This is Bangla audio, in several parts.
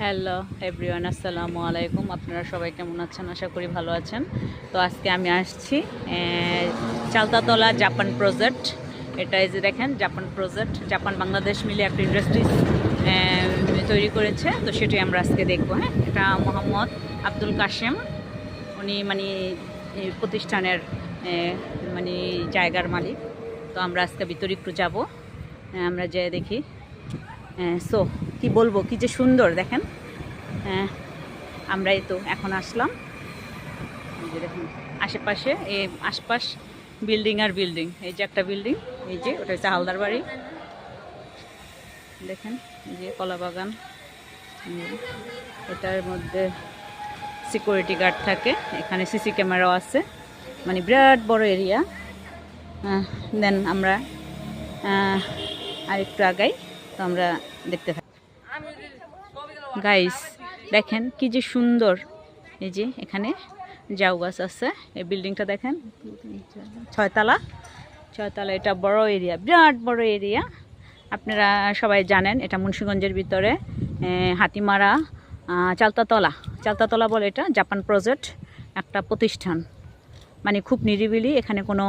হ্যালো এভরিওয়ান, আসসালামু আলাইকুম। আপনারা সবাই কেমন আছেন? আশা করি ভালো আছেন। তো আজকে আমি আসছি চালতাতলা জাপান প্রজেক্ট। এটা এই যে দেখেন, জাপান প্রজেক্ট, জাপান বাংলাদেশ মিলে একটা ইন্ডাস্ট্রিজ তৈরি করেছে। তো সেটাই আমরা আজকে দেখবো। হ্যাঁ, এটা মোহাম্মদ আব্দুল কাশেম, উনি মানে এই প্রতিষ্ঠানের মানে জায়গার মালিক। তো আমরা আজকে ভিতরে একটু যাবো, আমরা যেয়ে দেখি। সো কি বলবো, কি যে সুন্দর দেখেন। আমরা এই তো এখন আসলাম। এই যে দেখুন আশেপাশে এই আশপাশ বিল্ডিং আর বিল্ডিং। এই যে একটা বিল্ডিং, এই যে ওটা হচ্ছে হালদার বাড়ি। দেখেন এই যে কলা বাগান, এটার মধ্যে সিকিউরিটি গার্ড থাকে, এখানে সিসি ক্যামেরাও আছে, মানে বিরাট বড় এরিয়া। দেন আমরা আর একটু আগাই, তো আমরা দেখতে থাকি। গাইস দেখেন কি যে সুন্দর। এই যে এখানে জাউ গাছ আছে। এই বিল্ডিংটা দেখেন, ছয়তলা। এটা বড় এরিয়া, বিরাট বড় এরিয়া। আপনারা সবাই জানেন এটা মুন্সিগঞ্জের ভিতরে হাতিমারা চালতাতলা বলে। এটা জাপান প্রজেক্ট একটা প্রতিষ্ঠান, মানে খুব নিরিবিলি। এখানে কোনো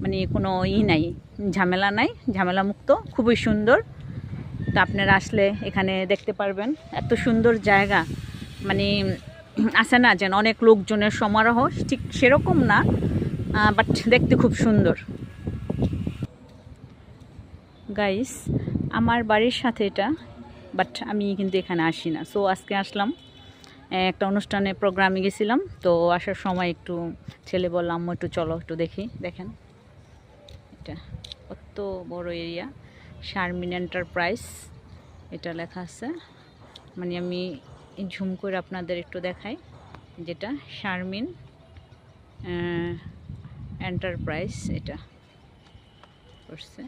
মানে কোনো নাই, ঝামেলা নাই, ঝামেলা মুক্ত, খুবই সুন্দর। তো আপনারা আসলে এখানে দেখতে পারবেন, এত সুন্দর জায়গা। মানে আছে না যেন অনেক লোকজনের সমারোহ, ঠিক সেরকম না, বাট দেখতে খুব সুন্দর। গাইস আমার বাড়ির সাথে এটা, বাট আমি কিন্তু এখানে আসি না। সো আজকে আসলাম, একটা অনুষ্ঠানে প্রোগ্রামে গেছিলাম। তো আসার সময় একটু ছেলে বললাম একটু চলো একটু দেখি। দেখেন এটা কত বড় এরিয়া, শারমিন এন্টারপ্রাইজ এটা লেখা আছে। মানে আমি ঝুম করে আপনাদের একটু দেখাই, যেটা শারমিন এন্টারপ্রাইজ এটা করছে।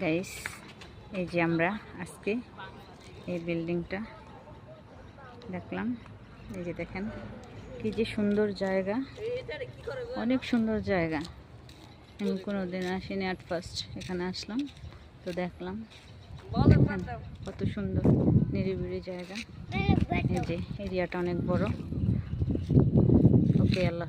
গাইস এই যে আমরা আজকে এই বিল্ডিংটা দেখলাম। এই যে দেখেন কি যে সুন্দর জায়গা, অনেক সুন্দর জায়গা। আমি কোনোদিন আসিনি, অ্যাট ফার্স্ট এখানে আসলাম, তো দেখলাম কত সুন্দর নিরিবিলি জায়গা। এই যে এরিয়াটা অনেক বড়। ওকে, আল্লাহ।